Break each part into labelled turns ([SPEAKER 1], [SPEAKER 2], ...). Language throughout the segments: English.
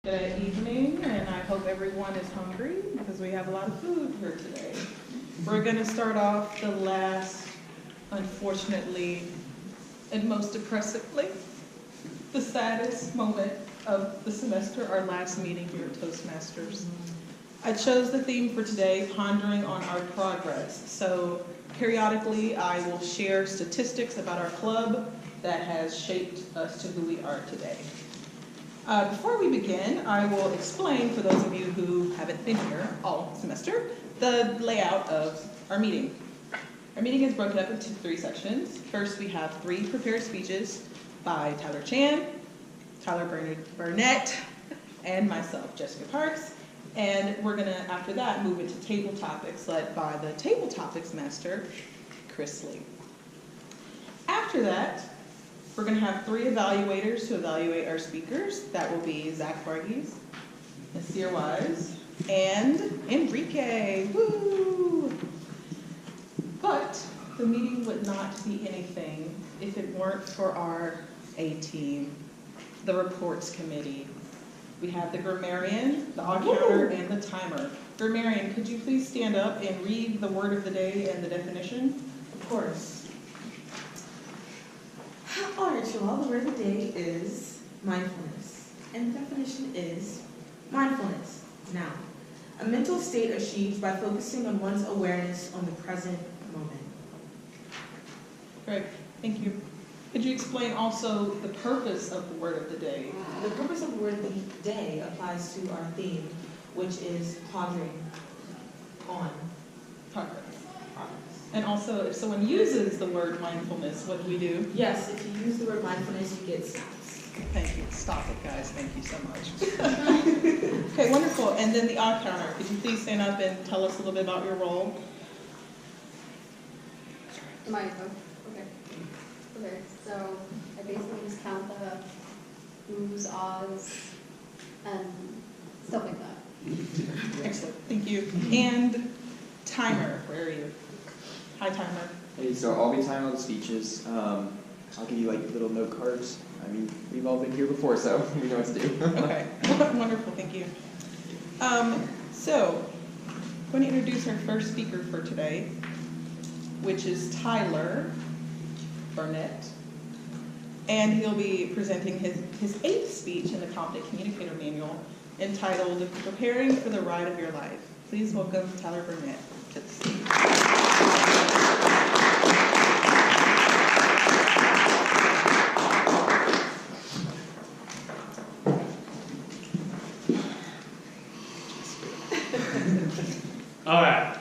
[SPEAKER 1] Good evening, and I hope everyone is hungry because we have a lot of food here today. We're going to start off the last, unfortunately, and most depressively, the saddest moment of the semester, our last meeting here at Toastmasters. I chose the theme for today, pondering on our progress. So periodically, I will share statistics about our club that has shaped us to who we are today. Before we begin, I will explain, for those of you who haven't been here all semester, the layout of our meeting. Our meeting is broken up into 3 sections. First, we have 3 prepared speeches by Tyler Chan, Tyler Burnette, and myself, Jessica Parks. And we're going to, after that, move into table topics led by the table topics master, Chris Lee. After that, we're going to have 3 evaluators to evaluate our speakers. That will be Zach Varghese, Nasir Wise, and Enrique. Woo! But the meeting would not be anything if it weren't for our A team, the reports committee. We have the grammarian, the odd counter, and the timer. Grammarian, could you please stand up and read the word of the day and the definition?
[SPEAKER 2] Of course. All right, y'all, the word of the day is mindfulness. And the definition is mindfulness. Now, a mental state achieved by focusing on one's awareness on the present moment.
[SPEAKER 1] Great, thank you. Could you explain also the purpose of the word of the day?
[SPEAKER 2] The purpose of the word of the day applies to our theme, which is pondering on
[SPEAKER 1] Progress. And also, if someone uses the word mindfulness, what do we do?
[SPEAKER 2] Yes, if you use the word mindfulness, you get stops.
[SPEAKER 1] Thank you. Stop it, guys. Thank you so much. Okay, wonderful. And then the odd counter. Could you please stand up and tell us a little bit about your role?
[SPEAKER 3] Okay. Okay, so I basically just count the who's, ahs, and stuff like that.
[SPEAKER 1] Excellent. Thank you. And timer. Where are you? Hi, timer.
[SPEAKER 4] Hey, so I'll be timing all the speeches. I'll give you like little note cards. I mean, we've all been here before, so we know what to do.
[SPEAKER 1] Okay. Wonderful. Thank you. So, I'm going to introduce our first speaker for today, which is Tyler Burnette. And he'll be presenting his 8th speech in the Competent Communicator Manual, entitled Preparing for the Ride of Your Life. Please welcome Tyler Burnette to the stage.
[SPEAKER 5] All right.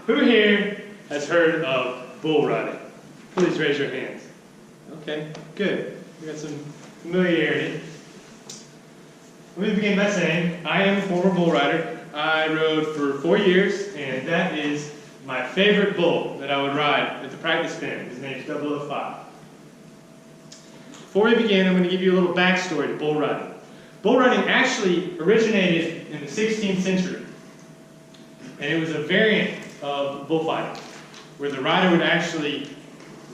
[SPEAKER 5] Who here has heard of bull riding? Please raise your hands. Okay, good. We got some familiarity. Let me begin by saying I am a former bull rider. I rode for 4 years, and that is my favorite bull that I would ride at the practice pen. His name's 005. Before we begin, I'm going to give you a little backstory to bull riding. Bull riding actually originated in the 16th century, and it was a variant of bullfighting, where the rider would actually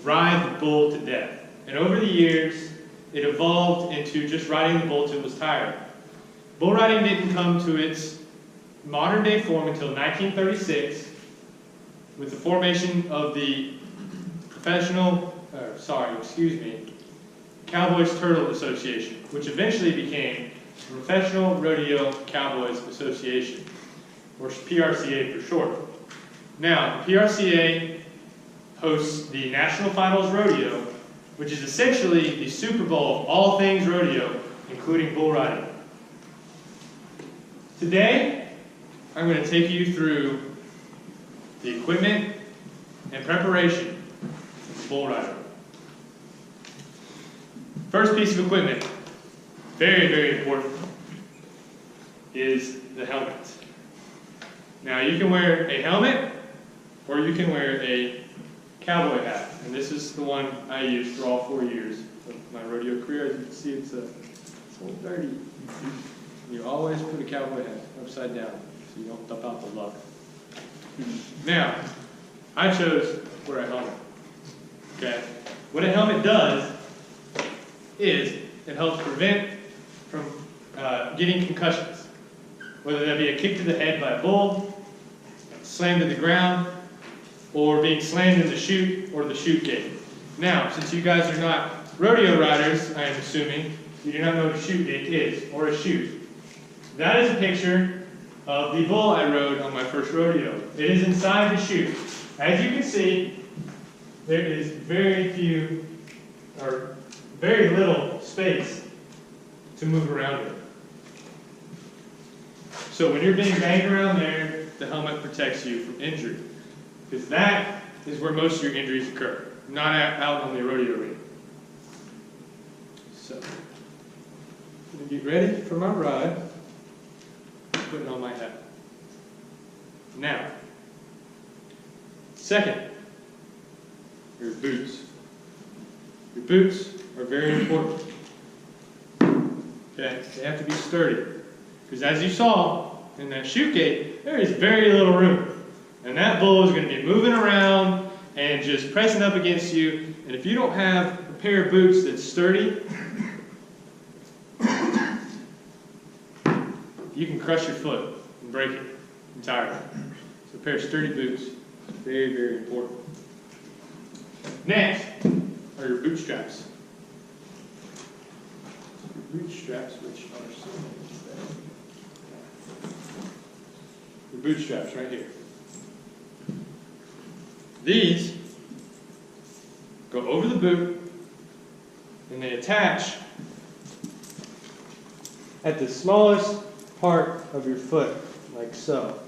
[SPEAKER 5] ride the bull to death. And over the years, it evolved into just riding the bull till it was tired. Bull riding didn't come to its modern day form until 1936, with the formation of the Cowboys Turtle Association, which eventually became the Professional Rodeo Cowboys Association, or PRCA for short. Now, the PRCA hosts the National Finals Rodeo, which is essentially the Super Bowl of all things rodeo, including bull riding. Today, I'm going to take you through the equipment and preparation of bull riding. First piece of equipment, very, very important, is the helmet. Now, you can wear a helmet, or you can wear a cowboy hat. And this is the one I used for all 4 years of my rodeo career. As you can see, it's a little dirty. You always put a cowboy hat upside down so you don't dump out the luck. Now, I chose to wear a helmet. Okay? What a helmet does is it helps prevent from getting concussions, whether that be a kick to the head by a bull, slammed to the ground, or being slammed in the chute or the chute gate. Now, since you guys are not rodeo riders, I am assuming, you do not know what a chute gate is, or a chute. That is a picture of the bull I rode on my first rodeo. It is inside the chute. As you can see, there is very little space to move around in. So when you're being banged around there, the helmet protects you from injury. Because that is where most of your injuries occur, not out on the rodeo ring. So, I'm going to get ready for my ride. Putting on my hat. Now, second, your boots. Your boots are very important. Okay, they have to be sturdy. Because as you saw in that chute gate, there is very little room. And that bull is going to be moving around and just pressing up against you. And if you don't have a pair of boots that's sturdy, you can crush your foot and break it entirely. So a pair of sturdy boots is very, very important. Next are your bootstraps. Your bootstraps, which are your bootstraps right here. These go over the boot and they attach at the smallest part of your foot, like so.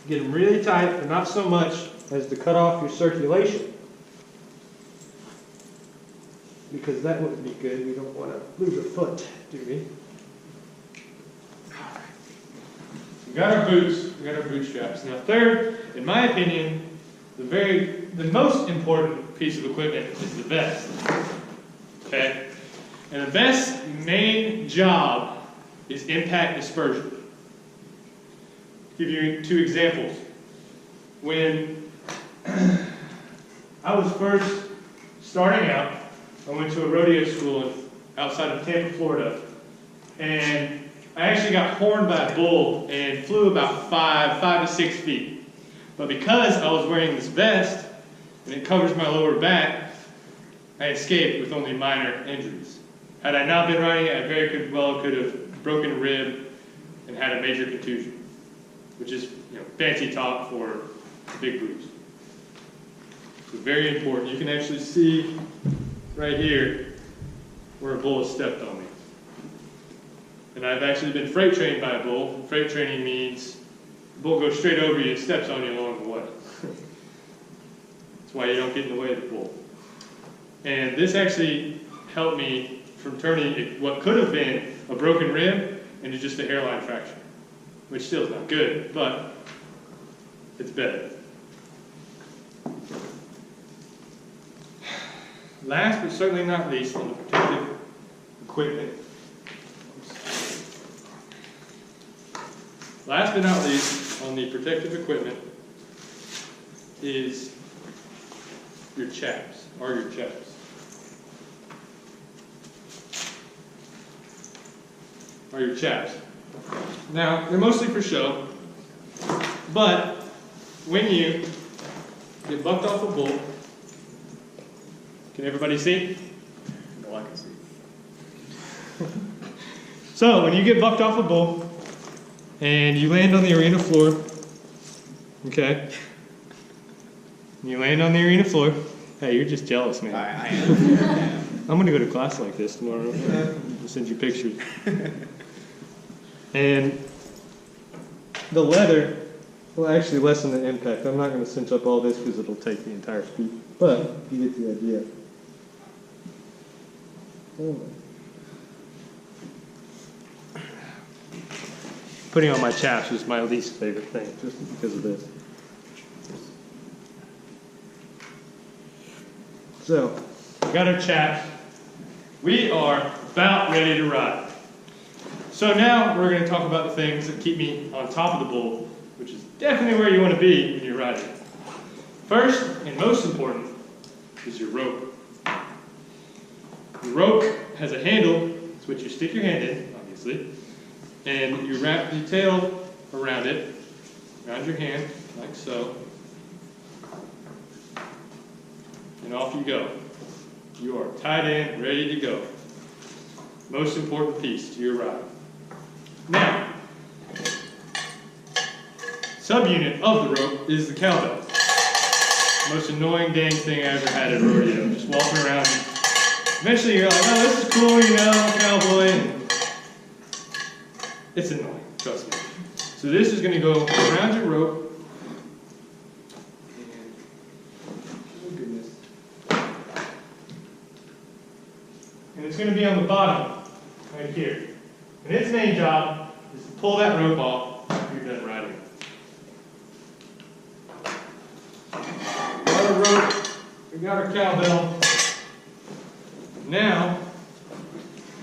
[SPEAKER 5] Get them really tight, but not so much as to cut off your circulation. Because that wouldn't be good. We don't want to lose a foot, do we? We got our boots, we got our bootstraps. Now third, in my opinion, the most important piece of equipment is the vest. Okay? And the vest's main job is impact dispersion. I'll give you 2 examples. When I was first starting out, I went to a rodeo school outside of Tampa, Florida, and I actually got horned by a bull and flew about 5 to 6 feet. But because I was wearing this vest and it covers my lower back, I escaped with only minor injuries. Had I not been riding it, I very well could have broken a rib and had a major contusion, which is fancy talk for a big bruise. So very important. You can actually see right here where a bull has stepped on me. And I've actually been freight trained by a bull. Freight training means the bull goes straight over you and steps on you along the way. That's why you don't get in the way of the bull. And this actually helped me from turning what could have been a broken rib into just a hairline fracture, which still is not good, but it's better. Last but certainly not least, on the protective equipment. Last but not least, on the protective equipment is your chaps, or your chaps. Or your chaps. Now, they're mostly for show, but when you get bucked off a bull, can everybody see?
[SPEAKER 4] No, I can see.
[SPEAKER 5] So, when you get bucked off a bull, and you land on the arena floor, okay? You land on the arena floor. Hey, you're just jealous, man.
[SPEAKER 4] I am.
[SPEAKER 5] I'm going to go to class like this tomorrow. I'll send you pictures. And the leather will actually lessen the impact. I'm not going to cinch up all this because it'll take the entire feet. But you get the idea. Putting on my chaps is my least favorite thing, just because of this. So, we got our chaps. We are about ready to ride. So now we're going to talk about the things that keep me on top of the bull, which is definitely where you want to be when you're riding. First, and most important, is your rope. The rope has a handle, which you stick your hand in, obviously, and you wrap your tail around it, around your hand, like so, and off you go. You are tied in, ready to go. Most important piece to your ride. Now, subunit of the rope is the cowbell. Most annoying dang thing I ever had at a rodeo. Just walking around. Eventually you're like, oh, this is cool, you know, I'm a cowboy. And it's annoying, trust me. So this is going to go around your rope. Oh goodness. And it's going to be on the bottom, right here. And its main job is to pull that rope off after you're done riding. Got our rope, we got our cowbell. Now,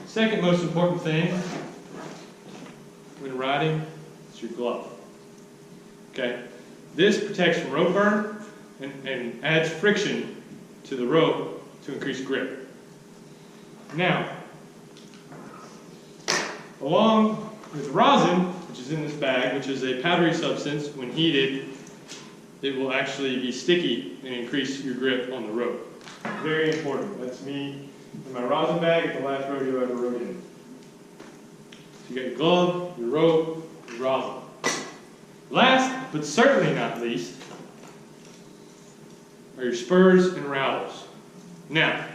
[SPEAKER 5] second most important thing when riding is your glove. Okay? This protects from rope burn and adds friction to the rope to increase grip. Now, along with rosin, which is in this bag, which is a powdery substance, when heated, it will actually be sticky and increase your grip on the rope. Very important. That's me in my rosin bag at the last rodeo I ever rode in. So you got your glove, your rope, your rosin. Last, but certainly not least, are your spurs and rowels. Now,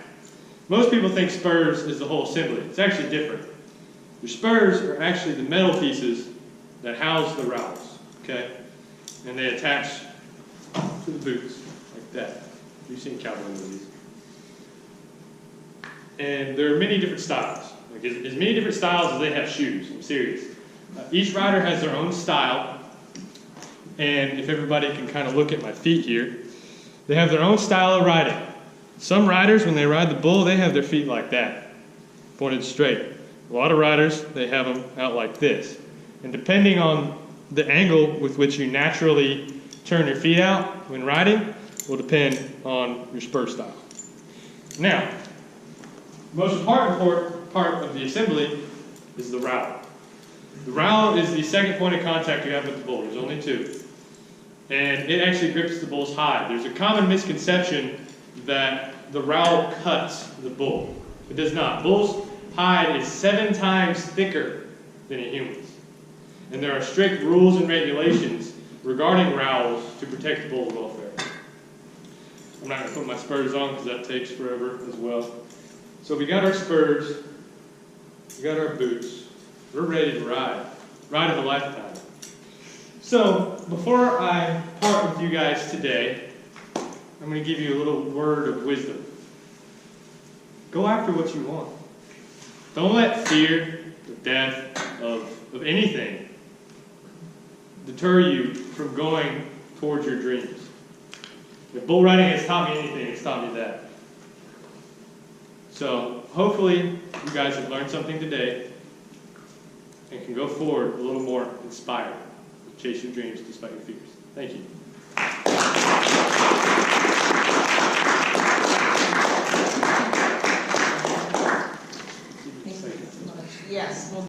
[SPEAKER 5] most people think spurs is the whole assembly. It's actually different. Your spurs are actually the metal pieces that house the rowels, okay? And they attach to the boots, like that. You've seen cowboy movies. And there are many different styles. Like as many different styles as they have shoes, I'm serious. Each rider has their own style. And if everybody can kind of look at my feet here, they have their own style of riding. Some riders, when they ride the bull, they have their feet like that, pointed straight. A lot of riders, they have them out like this. And depending on the angle with which you naturally turn your feet out when riding will depend on your spur style. Now, the most important part of the assembly is the rowel. The rowel is the second point of contact you have with the bull. There's only two. And it actually grips the bull's hide. There's a common misconception that the rowel cuts the bull. It does not. Bull's hide is 7 times thicker than a human's. And there are strict rules and regulations regarding rowels to protect the bull's welfare. I'm not going to put my spurs on because that takes forever as well. So we got our spurs, we got our boots, we're ready to ride. Ride of a lifetime. So before I part with you guys today, I'm going to give you a little word of wisdom. Go after what you want. Don't let fear, the death of anything deter you from going towards your dreams. If bull riding has taught me anything, it's taught me that. So hopefully you guys have learned something today and can go forward a little more inspired to chase your dreams despite your fears. Thank you.